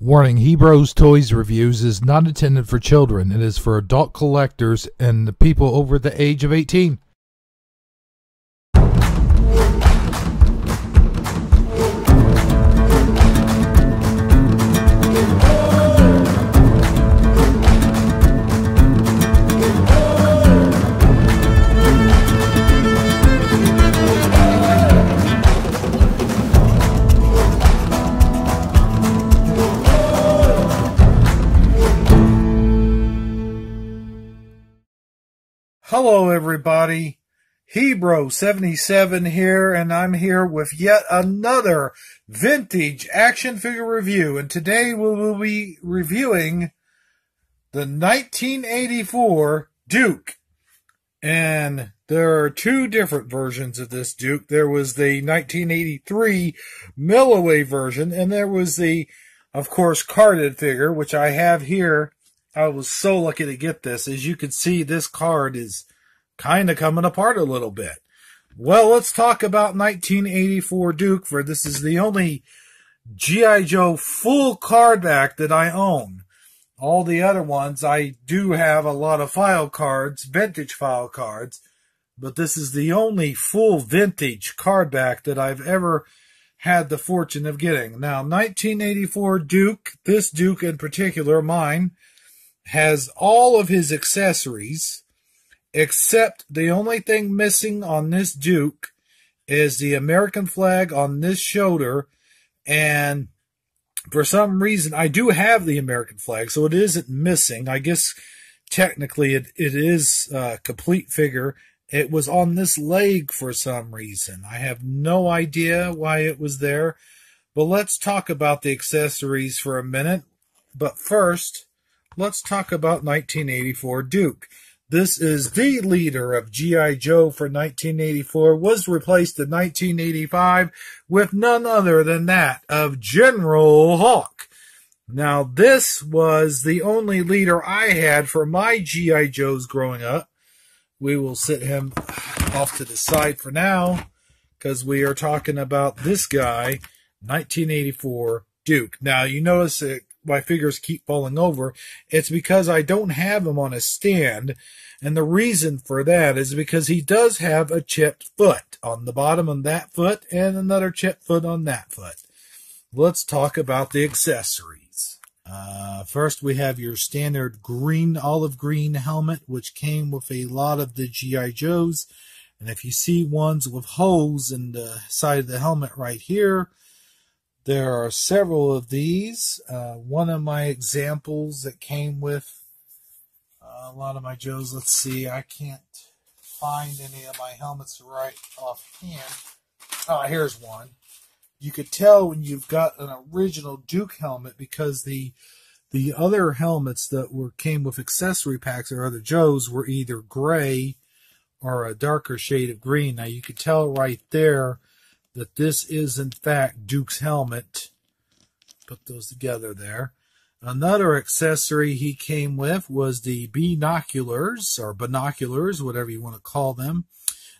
Warning: Hebrews Toys Reviews is not intended for children. It is for adult collectors and the people over the age of 18. Hello everybody, Hebrew77 here, and I'm here with yet another vintage action figure review, and today we will be reviewing the 1984 Duke. And there are two different versions of this Duke. There was the 1983 Milloway version, and there was the, of course, carded figure, which I have here. I was so lucky to get this. As you can see, this card is kind of coming apart a little bit. Well, let's talk about 1984 Duke, for this is the only G.I. Joe full card back that I own. All the other ones, I do have a lot of file cards, vintage file cards, but this is the only full vintage card back that I've ever had the fortune of getting. Now, 1984 Duke, this Duke in particular, mine, has all of his accessories, except the only thing missing on this Duke is the American flag on this shoulder. And for some reason, I do have the American flag, so it isn't missing. I guess technically it is a complete figure. It was on this leg for some reason. I have no idea why it was there. But let's talk about the accessories for a minute. But first, let's talk about 1984 Duke. This is the leader of G.I. Joe for 1984, was replaced in 1985 with none other than that of General Hawk. Now, this was the only leader I had for my G.I. Joes growing up. We will sit him off to the side for now, because we are talking about this guy, 1984 Duke. Now, you notice that my figures keep falling over. It's because I don't have him on a stand, and the reason for that is because he does have a chipped foot on the bottom of that foot and another chipped foot on that foot. Let's talk about the accessories. First, we have your standard green, olive green helmet, which came with a lot of the G.I. Joes. And if you see ones with holes in the side of the helmet right here, there are several of these. One of my examples that came with a lot of my Joes, let's see, I can't find any of my helmets right offhand. Oh, here's one. You could tell when you've got an original Duke helmet because the other helmets that came with accessory packs or other Joes were either gray or a darker shade of green. Now you could tell right there that this is in fact Duke's helmet. Put those together there. Another accessory he came with was the binoculars, or binoculars, whatever you want to call them.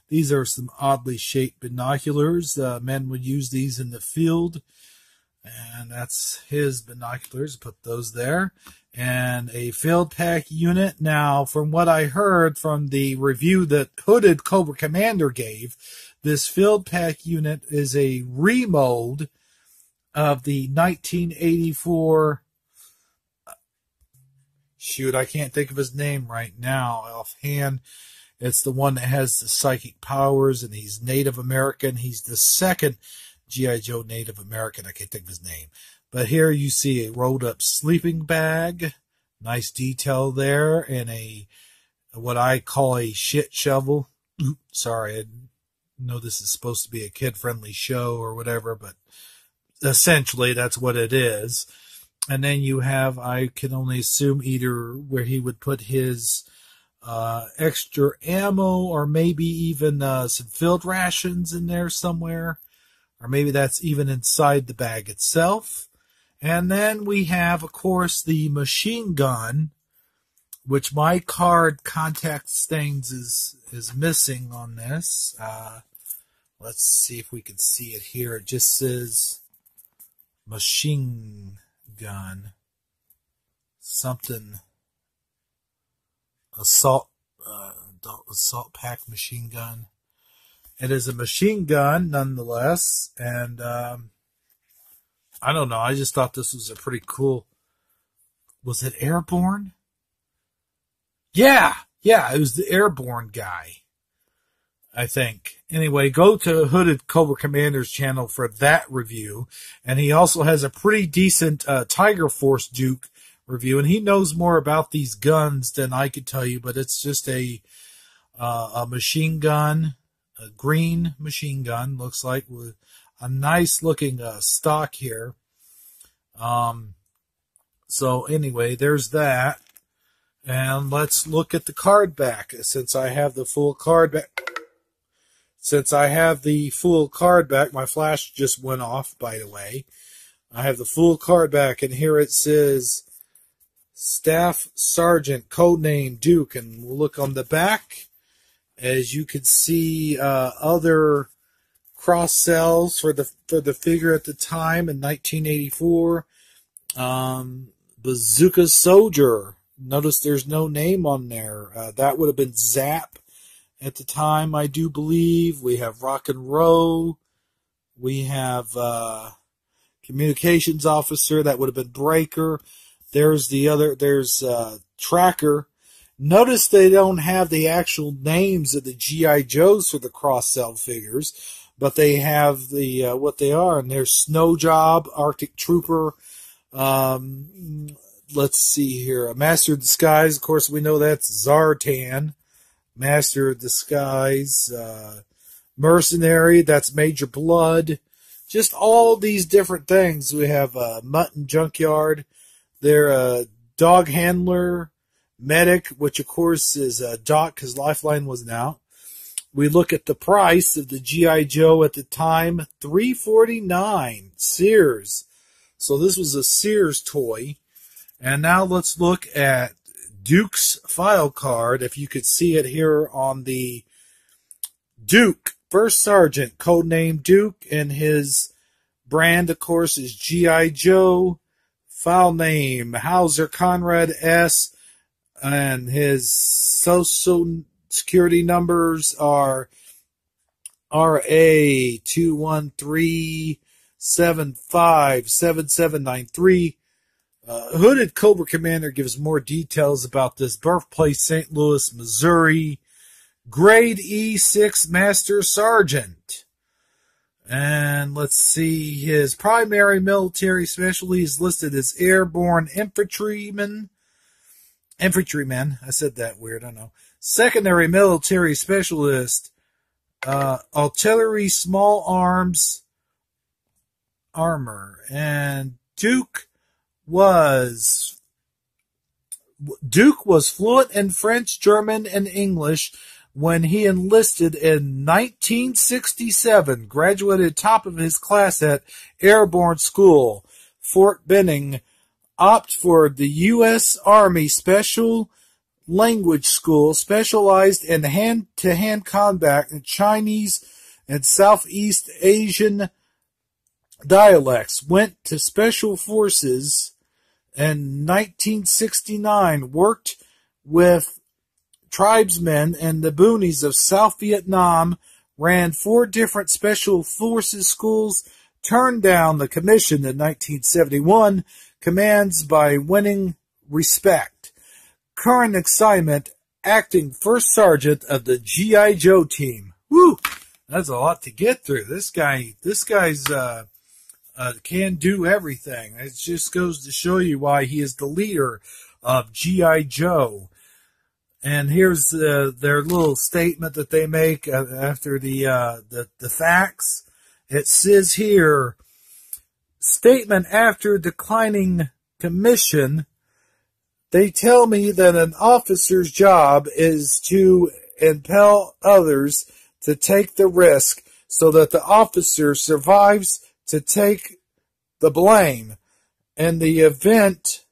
These are some oddly shaped binoculars. Men would use these in the field. And that's his binoculars. Put those there. And a field pack unit. Now, from what I heard from the review that Hooded Cobra Commander gave, this field pack unit is a remold of the 1984... Shoot, I can't think of his name right now offhand. It's the one that has the psychic powers, and he's Native American. He's the second G.I. Joe Native American. I can't think of his name. But here you see a rolled-up sleeping bag. Nice detail there. And what I call a shit shovel. Sorry, I know this is supposed to be a kid-friendly show or whatever, but essentially that's what it is. And then you have, I can only assume, either where he would put his extra ammo, or maybe even some field rations in there somewhere. Or maybe that's even inside the bag itself. And then we have, of course, the machine gun, which my card contact stains is missing on this. Let's see if we can see it here. It just says machine gun. Something assault pack machine gun. It is a machine gun nonetheless, and I don't know. I just thought this was a pretty cool. Was it Airborne? Yeah, it was the Airborne guy, I think. Anyway, go to Hooded Cobra Commander's channel for that review, and he also has a pretty decent Tiger Force Duke review, and he knows more about these guns than I could tell you, but it's just a machine gun, a green machine gun, looks like, with a nice looking stock here. So anyway, there's that. And let's look at the card back. Since I have the full card back, my flash just went off, by the way. I have the full card back, and here it says Staff Sergeant, codename Duke, and we'll look on the back. As you can see, other cross sells for the figure at the time in 1984. Bazooka Soldier. Notice there's no name on there. That would have been Zap at the time, I do believe. We have Rock and Roll. We have Communications Officer. That would have been Breaker. There's Tracker. Notice they don't have the actual names of the G.I. Joes for the cross-sell figures, but they have the what they are. And there's Snow Job, Arctic Trooper. Let's see here. Master of Disguise, of course, we know that's Zartan. Master of Disguise. Mercenary, that's Major Blood. Just all these different things. We have Mutton Junkyard. They're Dog Handler. Medic, which of course is Doc, because Lifeline wasn't out. We look at the price of the G.I. Joe at the time, $3.49, Sears. So this was a Sears toy. And now let's look at Duke's file card. If you could see it here on the Duke, First Sergeant, codename Duke, and his brand, of course, is G.I. Joe. File name, Hauser Conrad S., and his social security numbers are RA213757793. Hooded Cobra Commander gives more details about this. Birthplace, St. Louis, Missouri. Grade E6 Master Sergeant. And let's see, his primary military specialty is listed as Airborne Infantryman. I said that weird, I know. Secondary military specialist, artillery, small arms, armor. And Duke was fluent in French, German, and English when he enlisted in 1967, graduated top of his class at Airborne School, Fort Benning, opted for the U.S. Army Special Language School, specialized in hand-to-hand combat in Chinese and Southeast Asian dialects, went to Special Forces in 1969, worked with tribesmen and the boonies of South Vietnam, ran 4 different Special Forces schools, turned down the commission in 1971, commands by winning respect. Current assignment, acting First Sergeant of the G.I. Joe team. Woo! That's a lot to get through. This guy's can do everything. It just goes to show you why he is the leader of G.I. Joe. And here's their little statement that they make after the facts. It says here, statement after declining commission, they tell me that an officer's job is to impel others to take the risk so that the officer survives to take the blame. In the event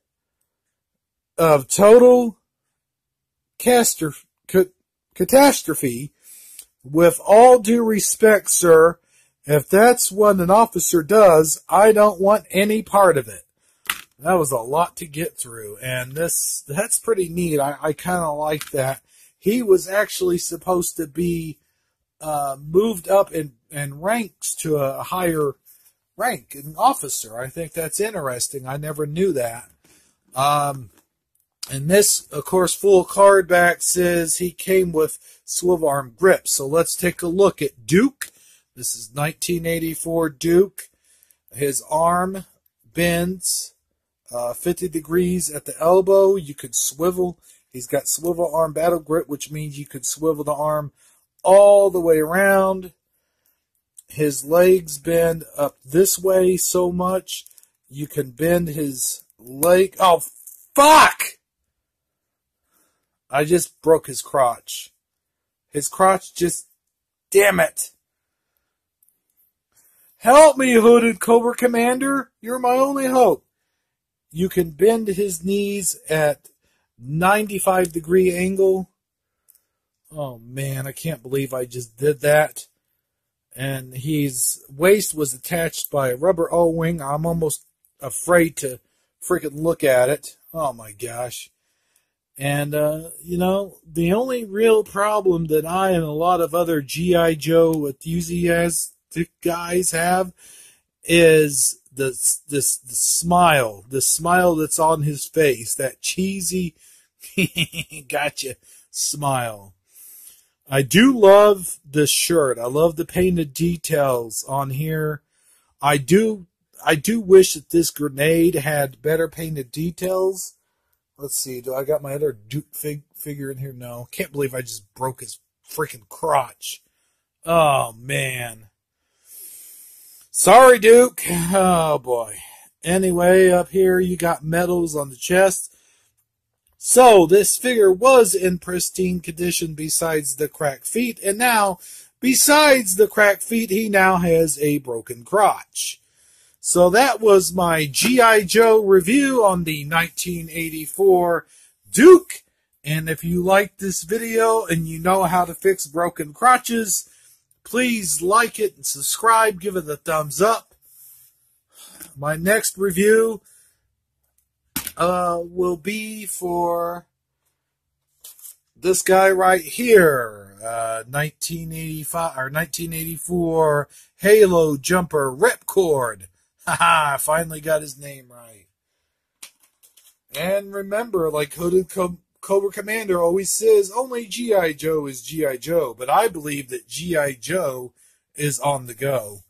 of total catastrophe, with all due respect, sir, if that's what an officer does, I don't want any part of it. That was a lot to get through, and that's pretty neat. I kind of like that. He was actually supposed to be moved up in ranks to a higher rank, an officer. I think that's interesting. I never knew that. And this, of course, full card back says he came with swivel arm grips. So let's take a look at Duke. This is 1984 Duke. His arm bends 50 degrees at the elbow. You could swivel. He's got swivel arm battle grip, which means you could swivel the arm all the way around. His legs bend up this way so much you can bend his leg. Oh, fuck! I just broke his crotch. His crotch just... Damn it. Help me, Hooded Cobra Commander. You're my only hope. You can bend his knees at 95-degree angle. Oh, man, I can't believe I just did that. And his waist was attached by a rubber O-ring. I'm almost afraid to freaking look at it. Oh, my gosh. And, you know, the only real problem that I and a lot of other G.I. Joe enthusiastic guys have is the smile. The smile that's on his face. That cheesy, gotcha smile. I do love this shirt. I love the painted details on here. I do wish that this grenade had better painted details. Let's see, do I got my other Duke figure in here? No. Can't believe I just broke his freaking crotch. Oh, man. Sorry, Duke. Oh, boy. Anyway, up here you got medals on the chest. So, this figure was in pristine condition besides the cracked feet. And now, besides the cracked feet, he now has a broken crotch. So that was my G.I. Joe review on the 1984 Duke. And if you like this video and you know how to fix broken crotches, please like it and subscribe. Give it a thumbs up. My next review will be for this guy right here. 1985 or 1984 Halo Jumper Ripcord. Haha, I finally got his name right. And remember, like Hooded Cobra Commander always says, only G.I. Joe is G.I. Joe. But I believe that G.I. Joe is on the go.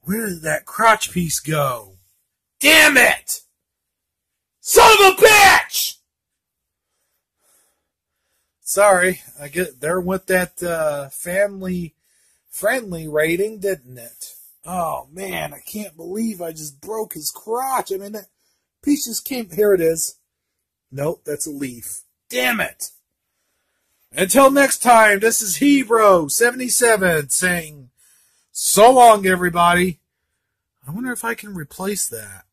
Where did that crotch piece go? Damn it! Son of a bitch! Sorry, I get there with that family-friendly rating, didn't it? Oh, man, I can't believe I just broke his crotch. I mean, that piece just came... Here it is. Nope, that's a leaf. Damn it. Until next time, this is Hebro77 saying, so long, everybody. I wonder if I can replace that.